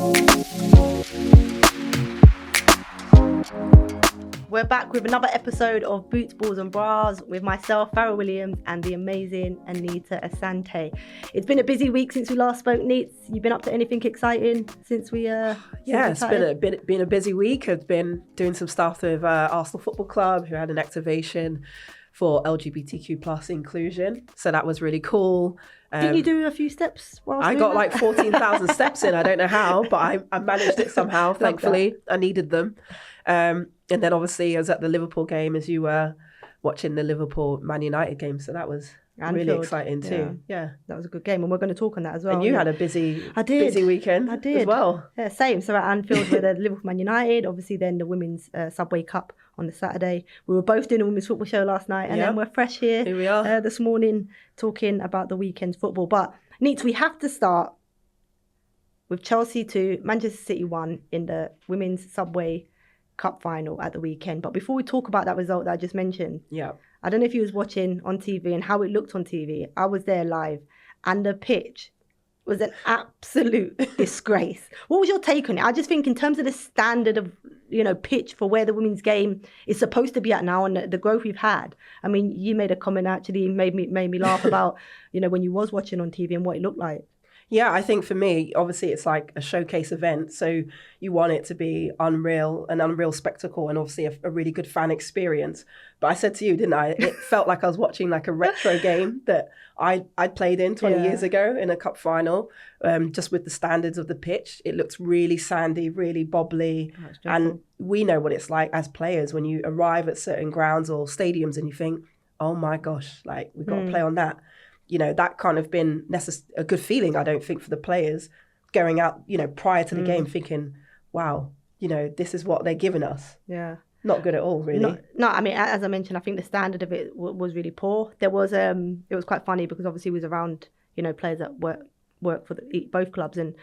We're back with another episode of Boots, Balls and Bras with myself, Fara Williams, and the amazing Anita Asante. It's been a busy week since we last spoke, Neats. You been up to anything exciting since we Yeah, it's been a busy week. I've been doing some stuff with Arsenal Football Club, who had an activation for LGBTQ plus inclusion. So that was really cool. Didn't you do a few steps? I got like 14,000 steps in. I don't know how, but I managed it somehow, thankfully. I needed them. And then obviously I was at the Liverpool game as you were watching the Liverpool Man United game. So that was really exciting too. Yeah. That was a good game. And we're going to talk on that as well. And you had a busy weekend as well. Yeah, same. So at Anfield with the Liverpool Man United, obviously then the Women's Subway Cup on the Saturday. We were both doing a women's football show last night and then we're fresh here we are. This morning talking about the weekend's football. But Neats, we have to start with Chelsea 2, Manchester City 1 in the Women's Subway Cup final at the weekend. But before we talk about that result that I just mentioned, I don't know if you was watching on TV and how it looked on TV. I was there live and the pitch was an absolute disgrace. What was your take on it? I just think in terms of the standard of, pitch for where the women's game is supposed to be at now and the growth we've had. I mean, you made a comment actually made me laugh about, when you was watching on TV and what it looked like. Yeah, I think for me, obviously it's like a showcase event. So you want it to be an unreal spectacle and obviously a really good fan experience. But I said to you, didn't I? It felt like I was watching like a retro game that I'd played in 20 years ago in a cup final, just with the standards of the pitch. It looked really sandy, really bobbly. And we know what it's like as players when you arrive at certain grounds or stadiums and you think, oh my gosh, like we've got to play on that. That kind of been a good feeling, I don't think, for the players going out, prior to the game thinking, wow, this is what they're giving us. Yeah. Not good at all, really. No, I mean, as I mentioned, I think the standard of it was really poor. There was, it was quite funny because obviously it was around, players that work for both clubs and,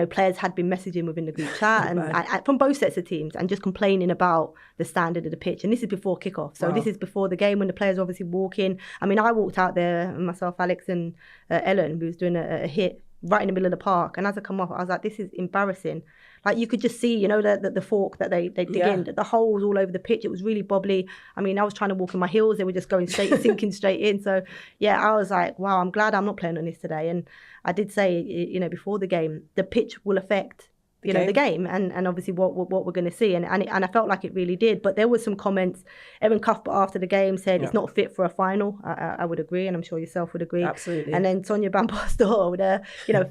players had been messaging within the group chat and from both sets of teams and just complaining about the standard of the pitch. And this is before kickoff. So this is before the game when the players obviously walk in. I mean, I walked out there, myself, Alex and Ellen, who was doing a hit right in the middle of the park. And as I come off, I was like, this is embarrassing. Like you could just see, the fork that they dig in, the holes all over the pitch. It was really bobbly. I mean, I was trying to walk in my heels. They were just going straight, sinking straight in. So, I was like, wow, I'm glad I'm not playing on this today. And I did say, before the game, the pitch will affect, the game and obviously what we're going to see. And I felt like it really did. But there was some comments. Erin Cuthbert after the game said it's not fit for a final. I would agree, and I'm sure yourself would agree. Absolutely. And then Sonia Bompastor with a,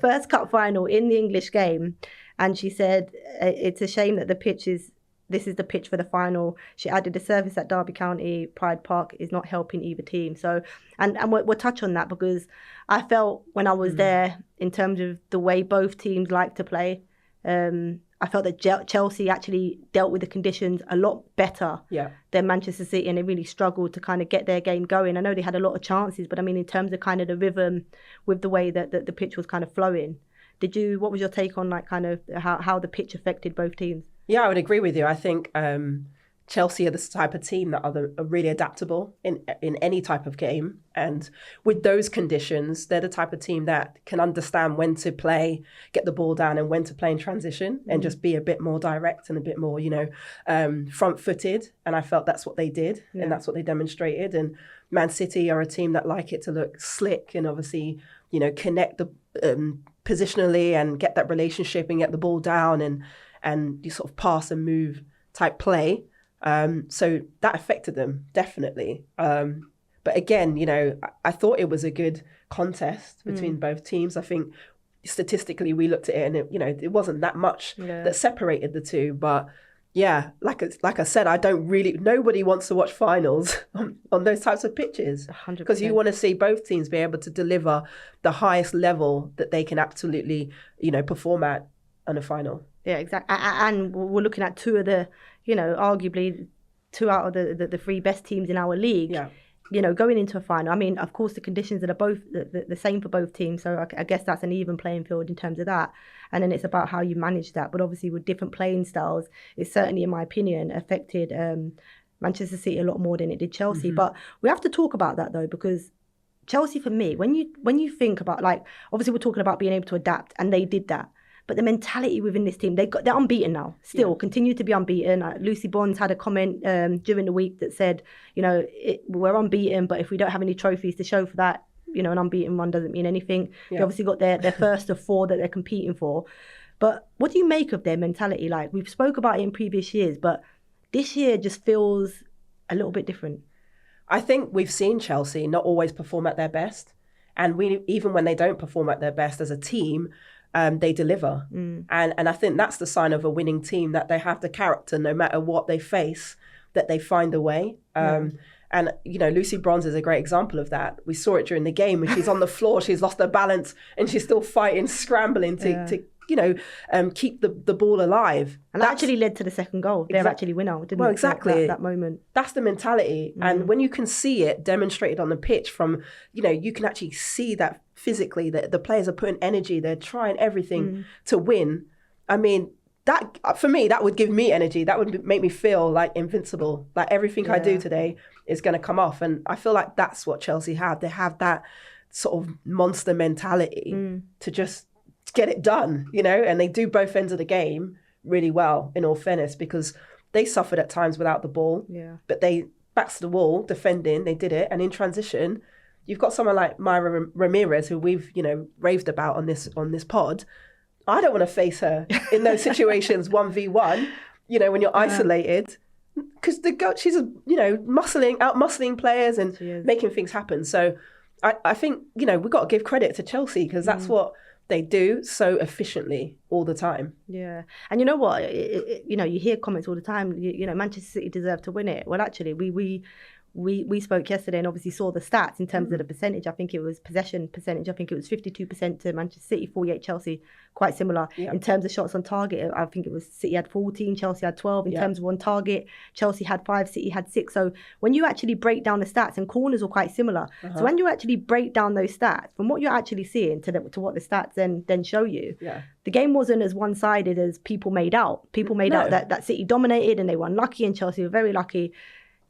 first cup final in the English game. And she said, it's a shame that this is the pitch for the final. She added the service at Derby County, Pride Park is not helping either team. So, and we'll touch on that because I felt when I was there in terms of the way both teams like to play, I felt that Chelsea actually dealt with the conditions a lot better than Manchester City, and they really struggled to kind of get their game going. I know they had a lot of chances, but I mean, in terms of kind of the rhythm with the way that the pitch was kind of flowing, what was your take on like kind of how the pitch affected both teams? Yeah, I would agree with you. I think Chelsea are the type of team that are really adaptable in any type of game. And with those conditions, they're the type of team that can understand when to play, get the ball down and when to play in transition and just be a bit more direct and a bit more, front-footed. And I felt that's what they did and that's what they demonstrated. And Man City are a team that like it to look slick and obviously, connect the positionally and get that relationship and get the ball down and you sort of pass and move type play. So that affected them, definitely. But again, I thought it was a good contest between both teams. I think statistically we looked at it and it wasn't that much that separated the two. But yeah, like I said, nobody wants to watch finals on those types of pitches. 100%. Because you want to see both teams be able to deliver the highest level that they can absolutely, perform at on a final. Yeah, exactly. And we're looking at two of the, arguably two out of the three best teams in our league. Yeah. Going into a final. I mean, of course, the conditions that are both the same for both teams. So I guess that's an even playing field in terms of that. And then it's about how you manage that. But obviously with different playing styles, it certainly, in my opinion, affected Manchester City a lot more than it did Chelsea. Mm-hmm. But we have to talk about that, though, because Chelsea, for me, when you think about, like, obviously we're talking about being able to adapt, and they did that. But the mentality within this team, they're unbeaten now. Still continue to be unbeaten. Lucy Bonds had a comment during the week that said, we're unbeaten, but if we don't have any trophies to show for that, an unbeaten one doesn't mean anything. They obviously got their first of 4 that they're competing for. But what do you make of their mentality? Like, we've spoke about it in previous years, but this year just feels a little bit different. I think we've seen Chelsea not always perform at their best. And even when they don't perform at their best as a team, they deliver. And I think that's the sign of a winning team, that they have the character, no matter what they face, that they find a way. And, Lucy Bronze is a great example of that. We saw it during the game when she's on the floor, she's lost her balance and she's still fighting, scrambling to keep the ball alive. And that actually led to the second goal. They're actually win out, didn't it? Exactly. That moment. That's the mentality. And when you can see it demonstrated on the pitch from, you can actually see that physically, that the players are putting energy, they're trying everything to win. I mean, that, for me, that would give me energy. That would make me feel like invincible. Like everything I do today is going to come off. And I feel like that's what Chelsea have. They have that sort of monster mentality to just get it done, and they do both ends of the game really well, in all fairness, because they suffered at times without the ball, but they backs to the wall defending, they did it. And in transition, you've got someone like Myra Ramirez, who we've raved about on this pod. I don't want to face her in those situations 1v1, when you're isolated, because she's muscling players and making things happen. So I think we've got to give credit to Chelsea, because that's what they do so efficiently all the time. Yeah. And you know what? You hear comments all the time, Manchester City deserve to win it. Well, actually, we spoke yesterday and obviously saw the stats in terms of the percentage. I think it was possession percentage. I think it was 52% to Manchester City, 48 Chelsea, quite similar. In terms of shots on target, I think it was City had 14, Chelsea had 12. In terms of on target, Chelsea had 5, City had 6. So when you actually break down the stats, and corners were quite similar. So when you actually break down those stats, from what you're actually seeing to what the stats then show you, the game wasn't as one-sided as people made out. People made out that City dominated and they were unlucky, and Chelsea were very lucky.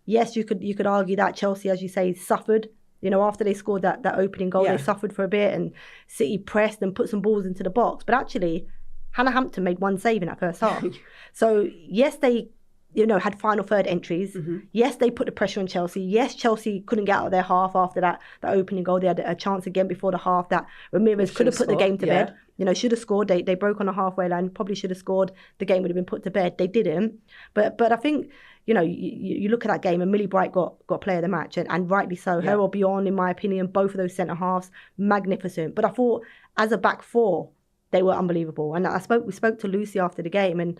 Yes, you could argue that Chelsea, as you say, suffered. After they scored that opening goal, they suffered for a bit, and City pressed and put some balls into the box. But actually, Hannah Hampton made one save in that first half. So yes, they had final third entries. Yes, they put the pressure on Chelsea. Yes, Chelsea couldn't get out of their half after that opening goal. They had a chance again before the half that Ramirez could have put the game to bed. Should have scored. They broke on the halfway line. Probably should have scored. The game would have been put to bed. They didn't. But I think, you look at that game, and Millie Bright got player of the match, and rightly so. Her or Bjorn, in my opinion, both of those centre halves, magnificent. But I thought, as a back four, they were unbelievable. And we spoke to Lucy after the game, and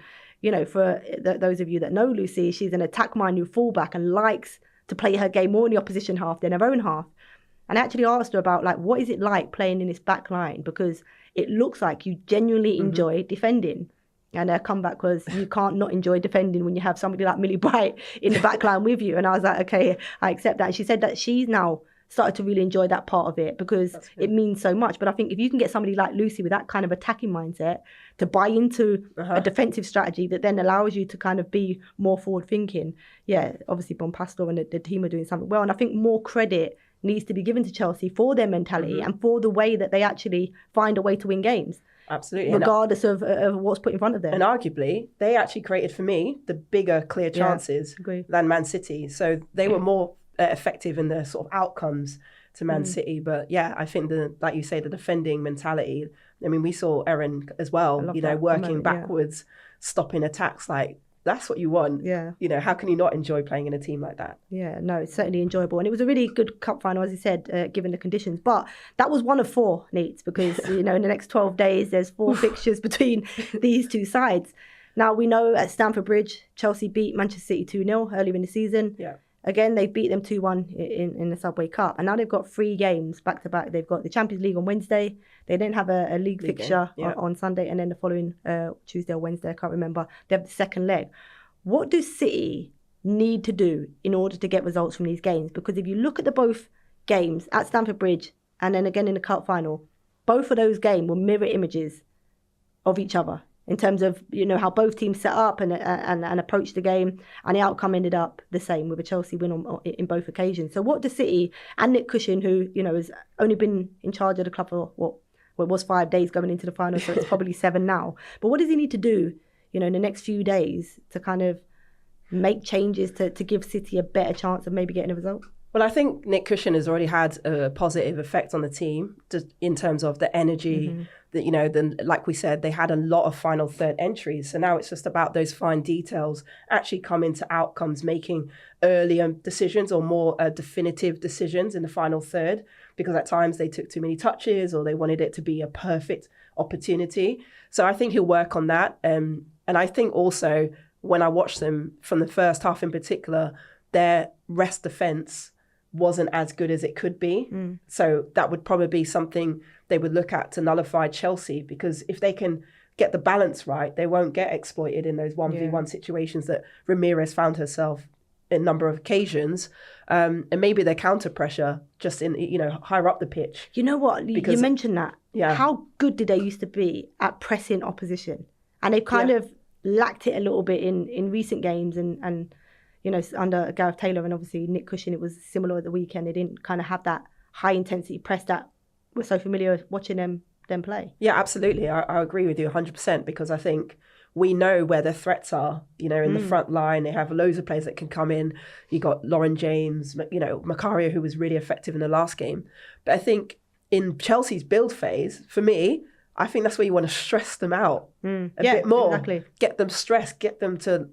for those of you that know Lucy, she's an attack-minded fullback and likes to play her game more in the opposition half than her own half. And I actually asked her about, what is it like playing in this back line? Because it looks like you genuinely enjoy defending. And her comeback was, you can't not enjoy defending when you have somebody like Millie Bright in the back line with you. And I was like, okay, I accept that. And she said that she's now started to really enjoy that part of it, because it means so much. But I think if you can get somebody like Lucy with that kind of attacking mindset to buy into a defensive strategy that then allows you to kind of be more forward thinking, obviously Bompastor and the team are doing something well. And I think more credit needs to be given to Chelsea for their mentality and for the way that they actually find a way to win games. Absolutely. Regardless of what's put in front of them. And arguably, they actually created, for me, the bigger, clear chances than Man City. So they were more effective in the sort of outcomes to Man City. But I think, like you say, the defending mentality. I mean, we saw Erin as well, working backwards, stopping attacks. That's what you want. How can you not enjoy playing in a team like that? No, it's certainly enjoyable. And it was a really good cup final, as you said, given the conditions. But that was one of 4, Neats, because, in the next 12 days, there's 4 fixtures between these two sides. Now, we know at Stamford Bridge, Chelsea beat Manchester City 2-0 earlier in the season. Again, they beat them 2-1 in the Subway Cup. And now they've got 3 games back-to-back. They've got the Champions League on Wednesday. They then have a league fixture on Sunday. And then the following Tuesday or Wednesday, I can't remember, they have the second leg. What do City need to do in order to get results from these games? Because if you look at the both games at Stamford Bridge and then again in the cup final, both of those games were mirror images of each other in terms of, how both teams set up and approached the game, and the outcome ended up the same with a Chelsea win in both occasions. So what does City and Nick Cushing, who, has only been in charge of the club for, Well, it was 5 days going into the final, so it's probably 7 now. But what does he need to do, in the next few days to kind of make changes to give City a better chance of maybe getting a result? Well, I think Nick Cushion has already had a positive effect on the team in terms of the energy that, like we said, they had a lot of final third entries. So now it's just about those fine details actually coming to outcomes, making earlier decisions or more definitive decisions in the final third, because at times they took too many touches or they wanted it to be a perfect opportunity. So I think he'll work on that. And I think also when I watched them from the first half in particular, their rest defence wasn't as good as it could be. So that would probably be something they would look at to nullify Chelsea, because if they can get the balance right, they won't get exploited in those 1v1 situations that Ramirez found herself in a number of occasions. And maybe their counter pressure just in, higher up the pitch. You know what? You mentioned that. Yeah. How good did they used to be at pressing opposition? And they've kind of lacked it a little bit in recent games and under Gareth Taylor and obviously Nick Cushion, it was similar at the weekend. They didn't kind of have that high intensity press that we're so familiar watching them play. Yeah, absolutely. I agree with you 100%, because I think we know where their threats are, in the front line. They have loads of players that can come in. You got Lauren James, Macario, who was really effective in the last game. But I think in Chelsea's build phase, for me, I think that's where you want to stress them out a bit more. Exactly. Get them stressed, get them to,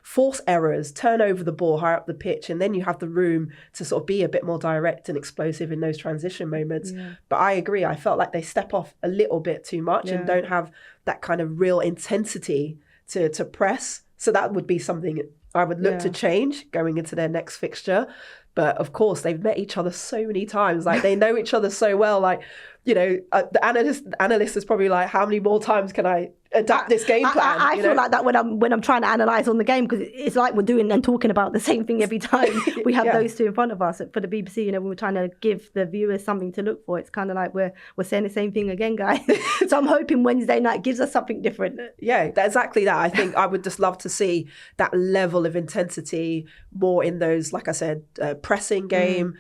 force errors, turn over the ball higher up the pitch, and then you have the room to sort of be a bit more direct and explosive in those transition moments. Yeah. But I agree, I felt like they step off a little bit too much and don't have that kind of real intensity to press. So that would be something I would look to change going into their next fixture. But of course, they've met each other so many times. Like, they know each other so well. Like, the analyst is probably like, how many more times can I adapt this game plan? I feel like that when I'm trying to analyse on the game, because it's like we're doing and talking about the same thing every time we have those two in front of us. For the BBC, when we're trying to give the viewers something to look for, it's kind of like we're saying the same thing again, guys. So I'm hoping Wednesday night gives us something different. Yeah, exactly that. I think I would just love to see that level of intensity more in those, like I said, pressing game,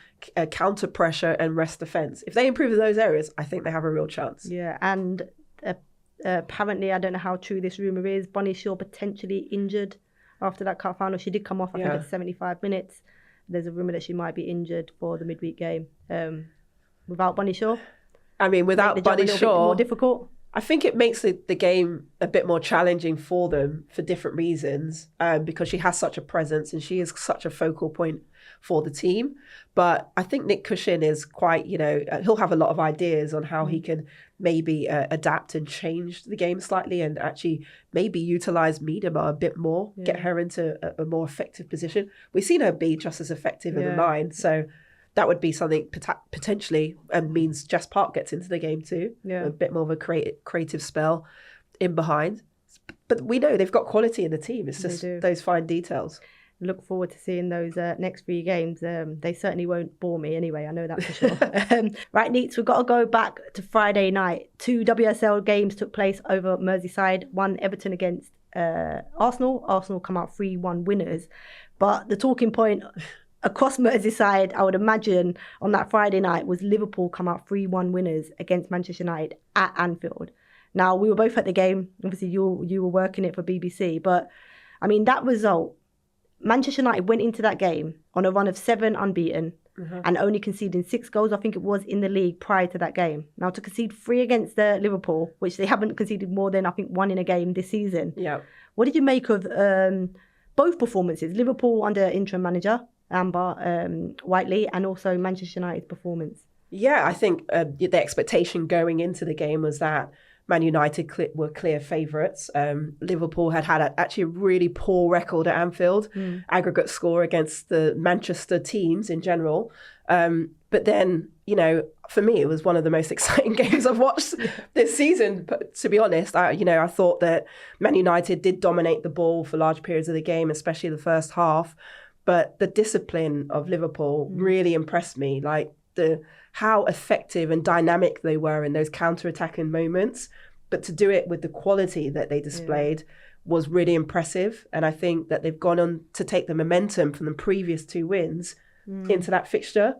counter pressure and rest defence. If they improve in those areas, I think they have a real chance. Yeah, and apparently, I don't know how true this rumour is, Bonnie Shaw potentially injured after that cup final. She did come off, I think, at 75 minutes. There's a rumour that she might be injured for the midweek game. Without Bonnie Shaw? I mean, without Bonnie Shaw, more difficult. I think it makes the game a bit more challenging for them for different reasons, because she has such a presence and she is such a focal point for the team. But I think Nick Cushion is quite, he'll have a lot of ideas on how he can maybe adapt and change the game slightly and actually maybe utilise Miedema a bit more, get her into a more effective position. We've seen her be just as effective in the line. So that would be something potentially, and means Jess Park gets into the game too. Yeah. A bit more of a creative spell in behind. But we know they've got quality in the team. It's just those fine details. Look forward to seeing those next 3 games. They certainly won't bore me anyway, I know that for sure. Right, Neats, we've got to go back to Friday night. 2 WSL games took place over Merseyside. One, Everton against Arsenal. Arsenal come out 3-1 winners. But the talking point across Merseyside, I would imagine, on that Friday night was Liverpool come out 3-1 winners against Manchester United at Anfield. Now, we were both at the game. Obviously, you were working it for BBC. But, I mean, that result, Manchester United went into that game on a run of 7 unbeaten and only conceding 6 goals, I think it was, in the league prior to that game. Now, to concede 3 against Liverpool, which they haven't conceded more than, I think, 1 in a game this season. Yeah. What did you make of both performances? Liverpool under interim manager Amber Whiteley, and also Manchester United's performance? Yeah, I think the expectation going into the game was that Man United were clear favourites. Liverpool had actually a really poor record at Anfield, aggregate score against the Manchester teams in general. But then, for me, it was one of the most exciting games I've watched this season. But to be honest, I thought that Man United did dominate the ball for large periods of the game, especially the first half. But the discipline of Liverpool really impressed me. Like how effective and dynamic they were in those counter-attacking moments. But to do it with the quality that they displayed was really impressive. And I think that they've gone on to take the momentum from the previous 2 wins into that fixture.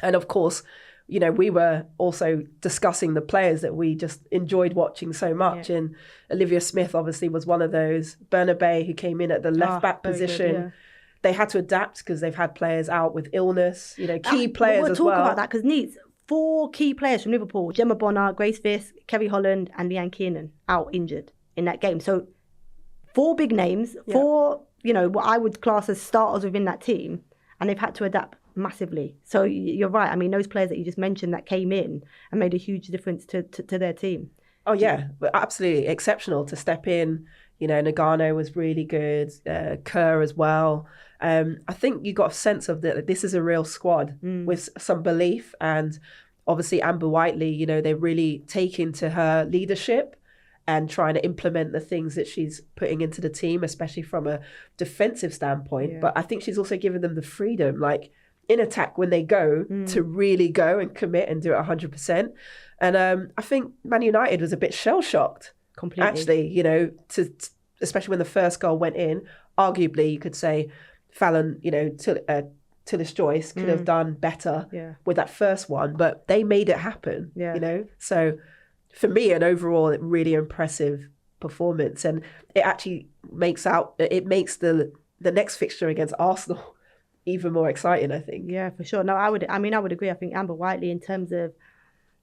And of course, we were also discussing the players that we just enjoyed watching so much. Yeah. And Olivia Smith obviously was one of those. Bernabe, who came in at the left back position. Good, yeah. They had to adapt because they've had players out with illness, key players as well. We'll talk about that because Neats, 4 key players from Liverpool, Gemma Bonner, Grace Fisk, Kerry Holland and Leanne Kiernan out injured in that game. So 4 big names, 4, what I would class as starters within that team, and they've had to adapt massively. So you're right. I mean, those players that you just mentioned that came in and made a huge difference to their team. Oh, yeah. Absolutely exceptional to step in. Nagano was really good. Kerr as well. I think you got a sense of that this is a real squad with some belief. And obviously Amber Whiteley, they're really taking to her leadership and trying to implement the things that she's putting into the team, especially from a defensive standpoint. Yeah. But I think she's also given them the freedom, like in attack when they go, to really go and commit and do it 100%. And I think Man United was a bit shell-shocked. Completely. Actually, especially when the first goal went in, arguably you could say Fallon, Tillis Joyce could have done better with that first one, but they made it happen, So for me, an overall really impressive performance. And it actually makes the next fixture against Arsenal even more exciting, I think. Yeah, for sure. No, I would agree. I think Amber Whiteley, in terms of,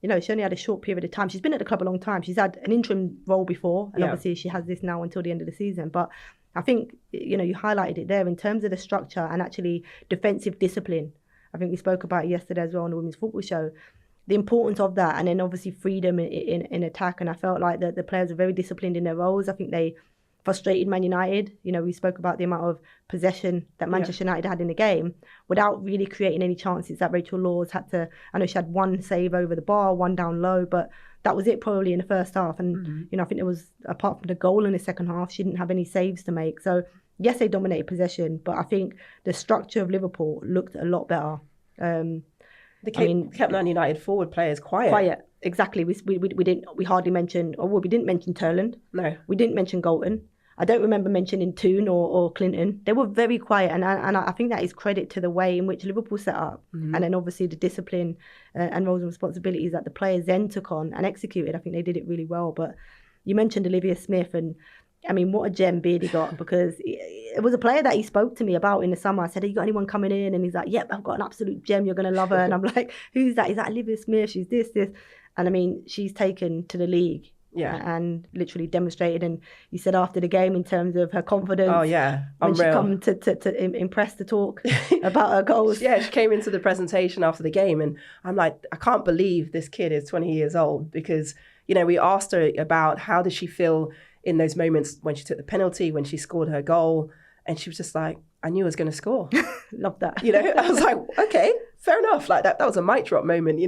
she only had a short period of time. She's been at the club a long time. She's had an interim role before, and obviously she has this now until the end of the season. But I think, you highlighted it there in terms of the structure and actually defensive discipline. I think we spoke about it yesterday as well on the Women's Football Show, the importance of that, and then obviously freedom in attack. And I felt like the players are very disciplined in their roles. I think they frustrated Man United. We spoke about the amount of possession that Manchester United had in the game without really creating any chances. That Rachel Laws had to, I know she had 1 save over the bar, 1 down low, but that was it probably in the first half. And, I think there was, apart from the goal in the second half, she didn't have any saves to make. So, yes, they dominated possession, but I think the structure of Liverpool looked a lot better. They kept Man United forward players quiet. Exactly. We hardly mentioned, we didn't mention Turland. No. We didn't mention Galton. I don't remember mentioning Toon or Clinton. They were very quiet, and I think that is credit to the way in which Liverpool set up, and then obviously the discipline and roles and responsibilities that the players then took on and executed. I think they did it really well. But you mentioned Olivia Smith, and I mean, what a gem Beardy got, because it was a player that he spoke to me about in the summer. I said, have you got anyone coming in? And he's like, yep, I've got an absolute gem. You're going to love her. And I'm like, who's that? He's like, Olivia Smith. She's this. And I mean, she's taken to the league. Yeah, and literally demonstrated. And you said after the game in terms of her confidence. Oh yeah, when she come to impress to talk about her goals. Yeah, she came into the presentation after the game, and I'm like, I can't believe this kid is 20 years old, because we asked her about how did she feel in those moments when she took the penalty, when she scored her goal, and she was just like, I knew I was going to score. Love that. I was like, okay, fair enough. Like that was a mic drop moment.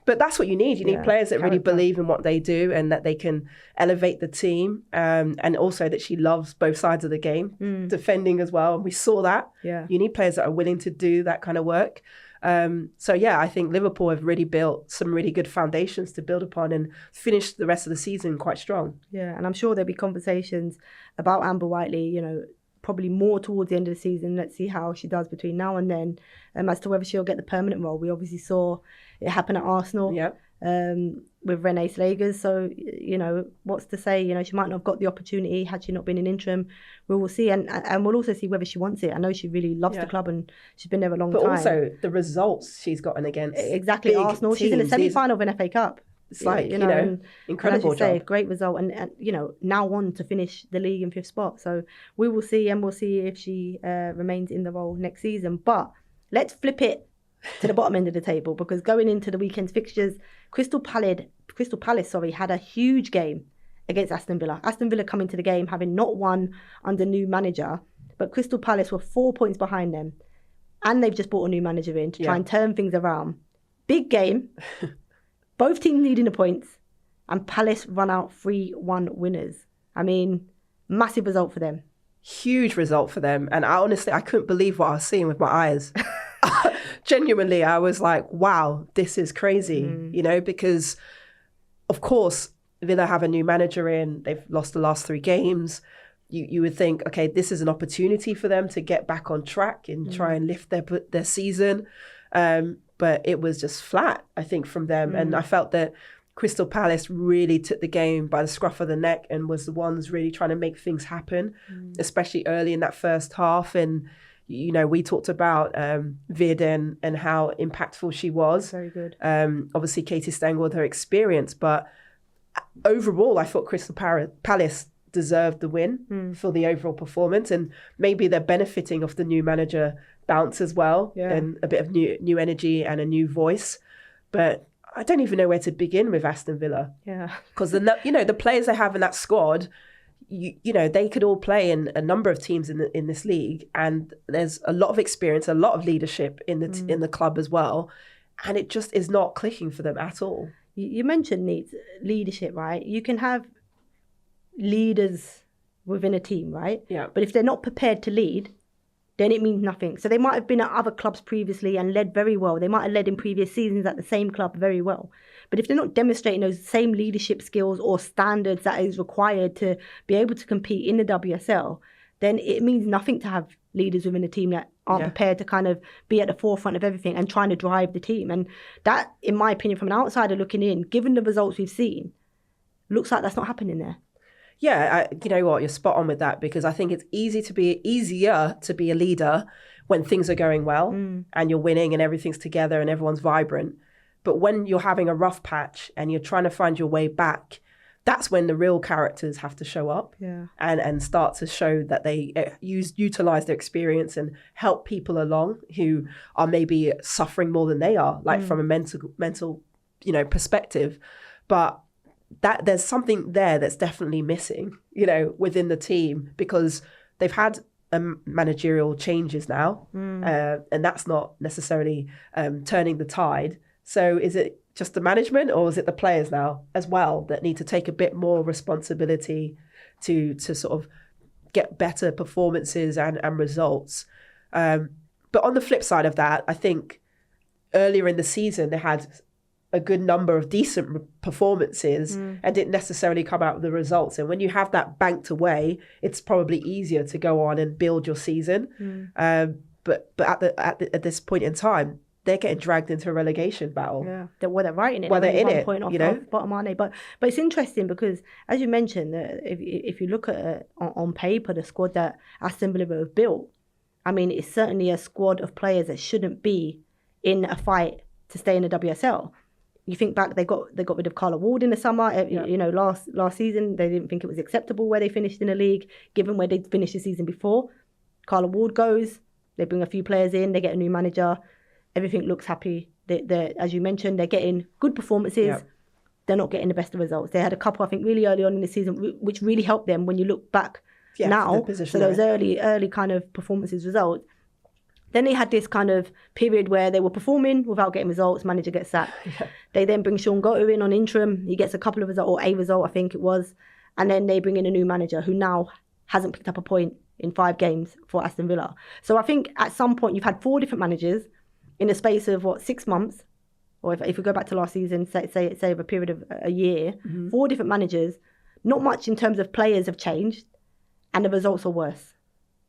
But that's what you need. You need players that really believe in what they do and that they can elevate the team. And also that she loves both sides of the game, defending as well. And we saw that. Yeah. You need players that are willing to do that kind of work. I think Liverpool have really built some really good foundations to build upon and finish the rest of the season quite strong. Yeah, and I'm sure there'll be conversations about Amber Whiteley, probably more towards the end of the season. Let's see how she does between now and then, as to whether she'll get the permanent role. We obviously saw it happen at Arsenal with Renee Slagers. So, what's to say? She might not have got the opportunity had she not been an interim. We will see. And we'll also see whether she wants it. I know she really loves the club and she's been there a long time. But also the results she's gotten against exactly Arsenal. Teams. She's in the semi-final of an FA Cup. It's like, incredible job. Great result. And now on to finish the league in 5th spot. So we will see, and we'll see if she remains in the role next season. But let's flip it to the bottom end of the table, because going into the weekend's fixtures, Crystal Palace had a huge game against Aston Villa. Aston Villa come into the game having not won under new manager, but Crystal Palace were 4 points behind them. And they've just brought a new manager in to try and turn things around. Big game. Both teams needing the points, and Palace run out 3-1 winners. I mean, massive result for them. Huge result for them. And I couldn't believe what I was seeing with my eyes. Genuinely, I was like, wow, this is crazy, because, of course, Villa have a new manager in. They've lost the last 3 games. You would think, okay, this is an opportunity for them to get back on track and try and lift their season. but it was just flat, I think, from them. And I felt that Crystal Palace really took the game by the scruff of the neck and was the ones really trying to make things happen, especially early in that first half. And, you know, we talked about Virden and how impactful she was. Very good. Obviously, Katie Stengel with her experience. But overall, I thought Crystal Palace deserved the win for the overall performance. And maybe they're benefiting off the new manager bounce as well, and a bit of new energy and a new voice. But I don't even know where to begin with Aston Villa. Yeah. Because, the players they have in that squad, you know, they could all play in a number of teams in this league. And there's a lot of experience, a lot of leadership in the club as well. And it just is not clicking for them at all. You mentioned leadership, right? You can have leaders within a team, right? Yeah. But if they're not prepared to lead, then it means nothing. So they might have been at other clubs previously and led very well. They might have led in previous seasons at the same club very well. But if they're not demonstrating those same leadership skills or standards that is required to be able to compete in the WSL, then it means nothing to have leaders within a team that aren't prepared to kind of be at the forefront of everything and trying to drive the team. And that, in my opinion, from an outsider looking in, given the results we've seen, looks like that's not happening there. Yeah, you know what? You're spot on with that, because I think it's easier to be a leader when things are going well and you're winning and everything's together and everyone's vibrant. But when you're having a rough patch and you're trying to find your way back, that's when the real characters have to show up and start to show that they utilize their experience and help people along who are maybe suffering more than they are, like from a mental, perspective. But that there's something there that's definitely missing, within the team, because they've had managerial changes now, and that's not necessarily turning the tide. So is it just the management, or is it the players now as well that need to take a bit more responsibility to sort of get better performances and results? But on the flip side of that, I think earlier in the season they had a good number of decent performances and didn't necessarily come out with the results. And when you have that banked away, it's probably easier to go on and build your season. But at this point in time, they're getting dragged into a relegation battle. Yeah, they're right in it. Well, they're in it, point off bottom, aren't they? But it's interesting because, as you mentioned, if you look at it on paper, the squad that Aston Villa have built, I mean, it's certainly a squad of players that shouldn't be in a fight to stay in the WSL. You think back, they got rid of Carla Ward in the summer. Last season, they didn't think it was acceptable where they finished in the league, given where they'd finished the season before. Carla Ward goes, they bring a few players in, they get a new manager. Everything looks happy. They're, as you mentioned, they're getting good performances. Yeah. They're not getting the best of results. They had a couple, I think, really early on in the season, which really helped them when you look back now. So those early kind of performances, results. Then they had this kind of period where they were performing without getting results. Manager gets sacked. Yeah. They then bring Sean Goto in on interim. He gets a couple of results, or a result, I think it was. And then they bring in a new manager who now hasn't picked up a point in 5 games for Aston Villa. So I think at some point you've had 4 different managers in a space of 6 months, or if we go back to last season, say over a period of a year, 4 different managers. Not much in terms of players have changed, and the results are worse.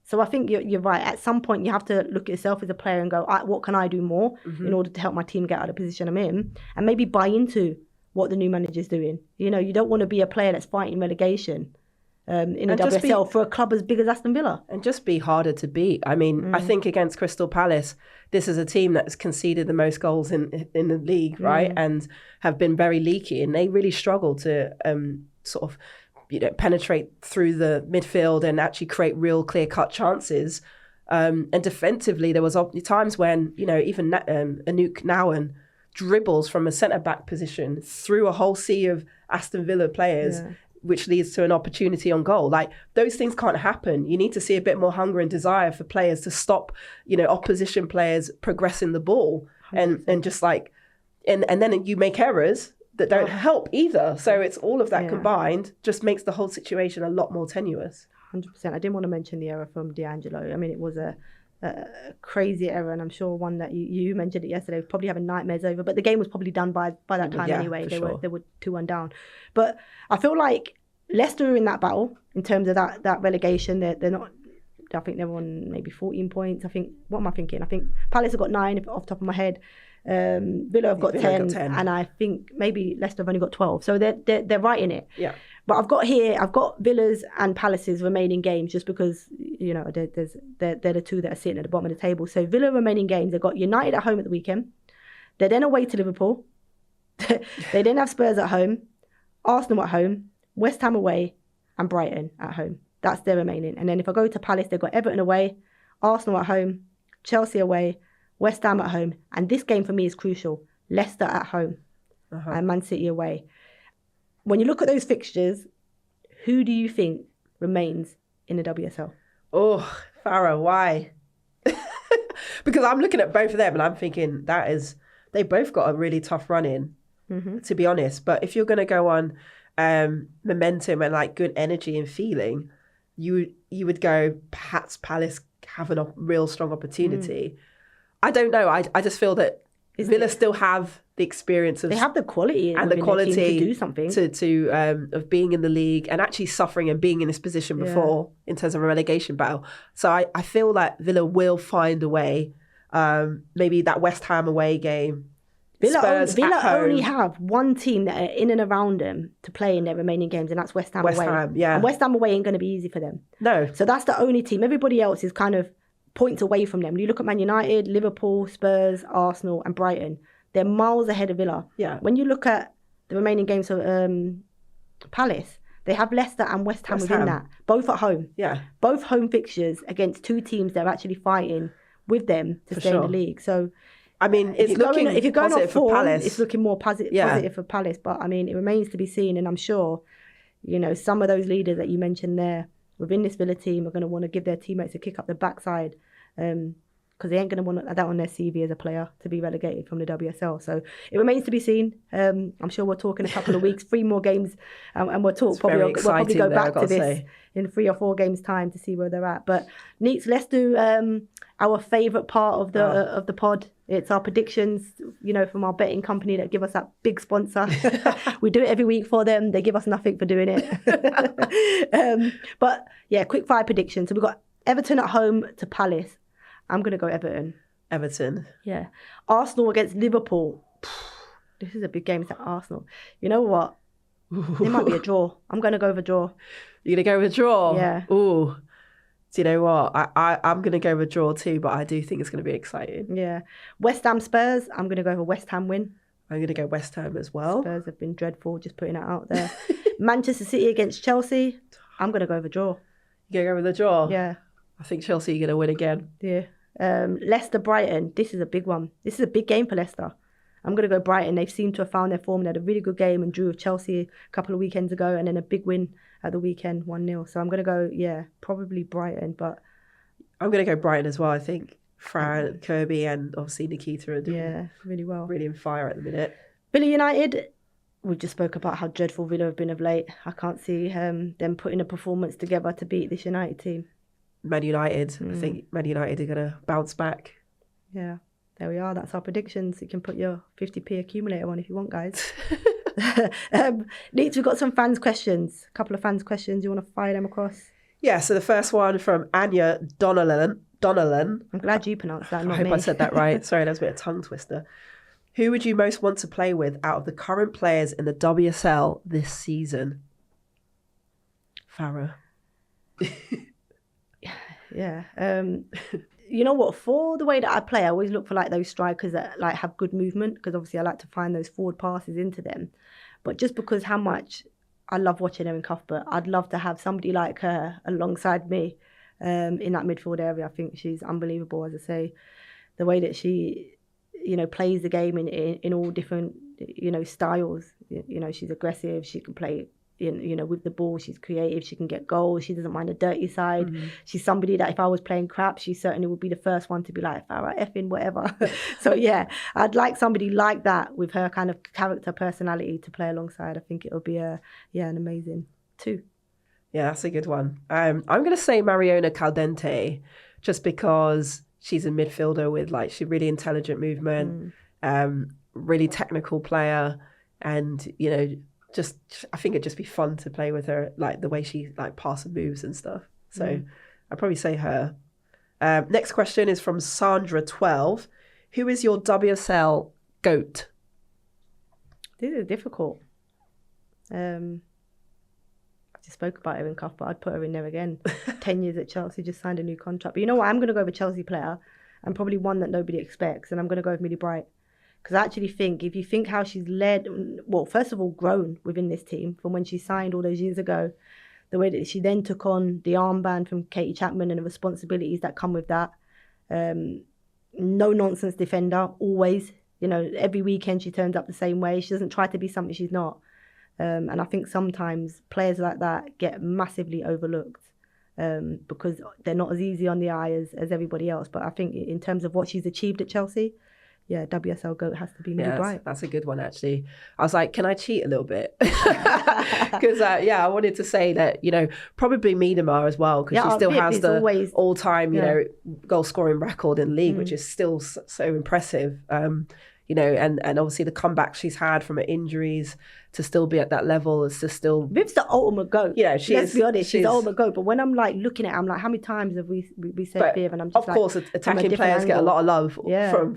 So I think you're right. At some point, you have to look at yourself as a player and go, what can I do more in order to help my team get out of the position I'm in, and maybe buy into what the new manager's doing. You don't want to be a player that's fighting relegation in the WSL for a club as big as Aston Villa. And just be harder to beat. I mean, I think against Crystal Palace, this is a team that's conceded the most goals in the league, right? And have been very leaky, and they really struggle to sort of penetrate through the midfield and actually create real clear-cut chances. And defensively, there was times when, even Anouk Nouwen dribbles from a centre-back position through a whole sea of Aston Villa players, which leads to an opportunity on goal. Like, those things can't happen. You need to see a bit more hunger and desire for players to stop, opposition players progressing the ball. And just like, and then you make errors that don't help either. So it's all of that combined just makes the whole situation a lot more tenuous. 100%. I didn't want to mention the error from D'Angelo. I mean, it was a crazy error, and I'm sure one that you mentioned it yesterday, probably having nightmares over. But the game was probably done by that time anyway. They were 2-1 down. But I feel like Leicester are in that battle in terms of that relegation. They're not. I think they're on maybe 14 points. What am I thinking? I think Palace have got 9 off the top of my head. Villa have got Villa 10, got 10. and I think maybe Leicester have only got 12. So they're right in it. Yeah. But I've got Villa's and Palace's remaining games just because, you know, they're the two that are sitting at the bottom of the table. So Villa remaining games, they've got United at home at the weekend. They're then away to Liverpool. They then have Spurs at home, Arsenal at home, West Ham away, and Brighton at home. That's their remaining. And then if I go to Palace, they've got Everton away, Arsenal at home, Chelsea away, West Ham at home. And this game for me is crucial. Leicester at home and Man City away. When you look at those fixtures, who do you think remains in the WSL? Oh, Fara, why? Because I'm looking at both of them and I'm thinking they both got a really tough run in, to be honest. But if you're going to go on momentum and like good energy and feeling, you would go perhaps Palace having a real strong opportunity. I don't know. I just feel that Villa still have the experience of... They have the quality and the quality to do something. Of being in the league and actually suffering and being in this position before in terms of a relegation battle. So I feel that Villa will find a way. Maybe that West Ham away game. Villa only have one team that are in and around them to play in their remaining games, and that's West Ham away. Yeah. And West Ham away ain't going to be easy for them. No. So that's the only team. Everybody else is kind of points away from them. When you look at Man United, Liverpool, Spurs, Arsenal, and Brighton, they're miles ahead of Villa. Yeah. When you look at the remaining games of Palace, they have Leicester and West Ham within that, both at home. Yeah. Both home fixtures against two teams that are actually fighting with them to stay in the league. So, I mean, if you're going off form, for Palace, it's looking more positive for Palace. But I mean, it remains to be seen, and I'm sure, you know, some of those leaders that you mentioned there within this Villa team are going to want to give their teammates a kick up the backside, because they ain't going to want that on their CV as a player to be relegated from the WSL. So it remains to be seen. I'm sure we'll talk in a couple of weeks, 3 more games, and we'll talk. We'll probably go back to this in 3 or 4 games' time to see where they're at. But Neeks, let's do our favourite part of the pod. It's our predictions, you know, from our betting company that give us that big sponsor. We do it every week for them. They give us nothing for doing it. But yeah, quick fire predictions. So we've got Everton at home to Palace. I'm going to go Everton. Everton. Yeah. Arsenal against Liverpool. This is a big game. It's at Arsenal. You know what? It might be a draw. I'm going to go with a draw. You're going to go with a draw? Yeah. Ooh. Do you know what? I'm going to go with a draw too, but I do think it's going to be exciting. Yeah. West Ham Spurs. I'm going to go with a West Ham win. I'm going to go West Ham as well. Spurs have been dreadful, just putting it out there. Manchester City against Chelsea. I'm going to go with a draw. You're going to go with a draw? Yeah. I think Chelsea are going to win again. Yeah. Leicester Brighton. This is a big one. This is a big game for Leicester. I'm going to go Brighton. They've seemed to have found their form. They had a really good game and drew with Chelsea a couple of weekends ago, and then a big win at the weekend, 1-0. So I'm going to go, probably Brighton. But I'm going to go Brighton as well. I think Fran, Kirby, and obviously Nikita are doing really well. Really in fire at the minute. Villa United. We just spoke about how dreadful Villa have been of late. I can't see them putting a performance together to beat this United team. Man United. I think Man United are going to bounce back. Yeah, there we are. That's our predictions. You can put your 50p accumulator on if you want, guys. Neat, we've got some fans' questions. A couple of fans' questions. You want to fire them across? Yeah, so the first one from Anya Donnellan. I'm glad you pronounced that, not I hope me. I said that right. Sorry, that was a bit of a tongue twister. Who would you most want to play with out of the current players in the WSL this season? Farah. Yeah. You know what? For the way that I play, I always look for like those strikers that like have good movement, because obviously I like to find those forward passes into them. But just because how much I love watching Erin Cuthbert, I'd love to have somebody like her alongside me in that midfield area. I think she's unbelievable, as I say. The way that she, you know, plays the game in all different, you know, styles. You know, she's aggressive. She can play, you know, with the ball. She's creative. She can get goals. She doesn't mind the dirty side. Mm-hmm. She's somebody that if I was playing crap, she certainly would be the first one to be like, Farah, effing whatever. So yeah, I'd like somebody like that with her kind of character, personality to play alongside. I think it'll be an amazing 2. Yeah, that's a good one. I'm going to say Mariona Caldente, just because she's a midfielder with like she's really intelligent movement, really technical player, and you know, just I think it'd just be fun to play with her, like the way she like passes moves and stuff. So I'd probably say her. Next question is from Sandra12. Who is your WSL GOAT? These are difficult. I just spoke about her in Cuff, but I'd put her in there again. 10 years at Chelsea, just signed a new contract. But you know what? I'm going to go with a Chelsea player, and probably one that nobody expects, and I'm going to go with Millie Bright. Because I actually think, if you think how she's led, well, first of all, grown within this team from when she signed all those years ago, the way that she then took on the armband from Katie Chapman and the responsibilities that come with that. No-nonsense defender, always. You know, every weekend she turns up the same way. She doesn't try to be something she's not. And I think sometimes players like that get massively overlooked because they're not as easy on the eye as everybody else. But I think in terms of what she's achieved at Chelsea, yeah, WSL GOAT has to be Millie Bright. That's a good one, actually. I was like, can I cheat a little bit? Because, I wanted to say that, probably Miedema as well, because she still has the all-time, goal scoring record in the league, which is still so impressive. And obviously the comeback she's had from her injuries to still be at that level is to still... Viv's the ultimate GOAT. Let's be honest, she's the ultimate GOAT. But when I'm like looking at it, I'm like, how many times have we said Viv? And I'm just of course, attacking players get a lot of love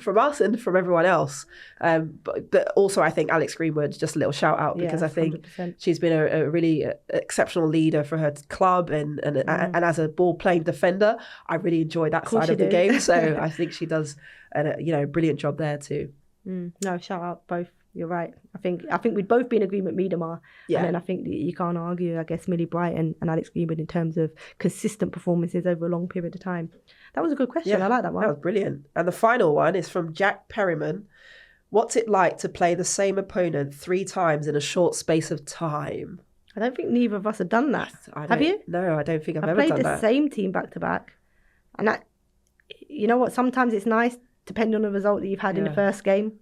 from us and from everyone else. But also I think Alex Greenwood, just a little shout out, because I think 100%. She's been a really exceptional leader for her club and as a ball playing defender, I really enjoy that side of the game. So I think she does a brilliant job there too. No, shout out both. You're right. I think we'd both be in agreement, Miedema. And then I think you can't argue, I guess, Millie Bright and Alex Greenwood in terms of consistent performances over a long period of time. That was a good question. I like that one. That was brilliant. And the final one is from Jack Perryman. What's it like to play the same opponent 3 times in a short space of time? I don't think neither of us have done that. Have you? No, I don't think I've ever done that. I played the same team back to back. And that, you know what, sometimes it's nice, depending on the result that you've had in the first game.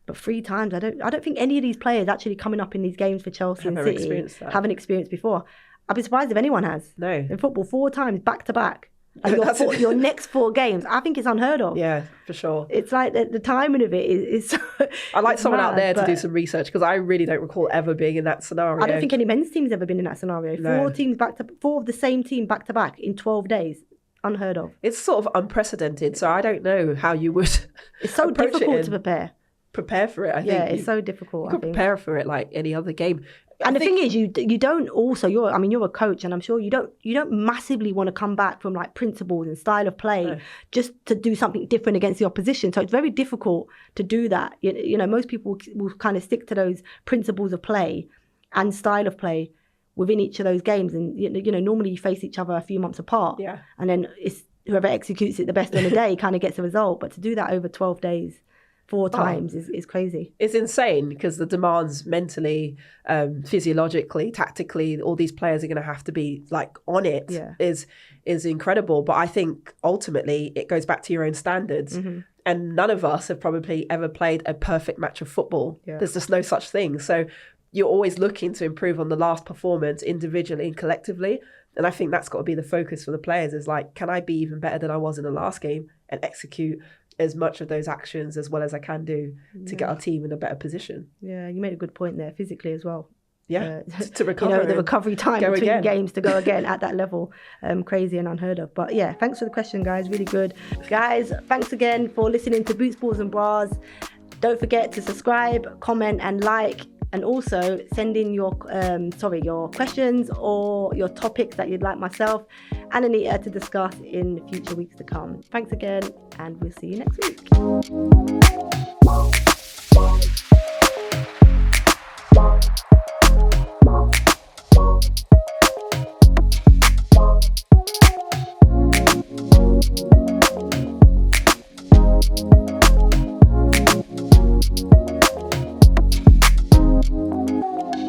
But 3 times, I don't think any of these players actually coming up in these games for Chelsea and City haven't experienced before. I'd be surprised if anyone has. No. In football, 4 times back to back. Your next 4 games, I think it's unheard of. Yeah, for sure. It's like the timing of it is I'd like someone out there to do some research, because I really don't recall ever being in that scenario. I don't think any men's team's ever been in that scenario. No. 4 of the same team back to back in 12 days. Unheard of. It's sort of unprecedented, so I don't know how you would. It's so difficult to prepare for it. I think it's so difficult. You prepare for it like any other game. And the thing is, you don't also. You're a coach, and I'm sure you don't massively want to come back from like principles and style of play just to do something different against the opposition. So it's very difficult to do that. Most people will kind of stick to those principles of play and style of play within each of those games, and normally you face each other a few months apart, and then it's whoever executes it the best on the day kind of gets a result. But to do that over 12 days 4 times is crazy. It's insane, because the demands mentally, physiologically, tactically, all these players are going to have to be like on it is incredible. But I think ultimately it goes back to your own standards. And none of us have probably ever played a perfect match of football. There's just no such thing. So you're always looking to improve on the last performance individually and collectively. And I think that's got to be the focus for the players, is like, can I be even better than I was in the last game and execute as much of those actions as well as I can do to get our team in a better position? Yeah, you made a good point there, physically as well. Yeah, to recover. The recovery time between games to go again at that level, crazy and unheard of. But yeah, thanks for the question, guys. Really good. Guys, thanks again for listening to Boots, Balls and Bras. Don't forget to subscribe, comment and like. And also send in your questions or your topics that you'd like myself and Anita to discuss in future weeks to come. Thanks again, and we'll see you next week.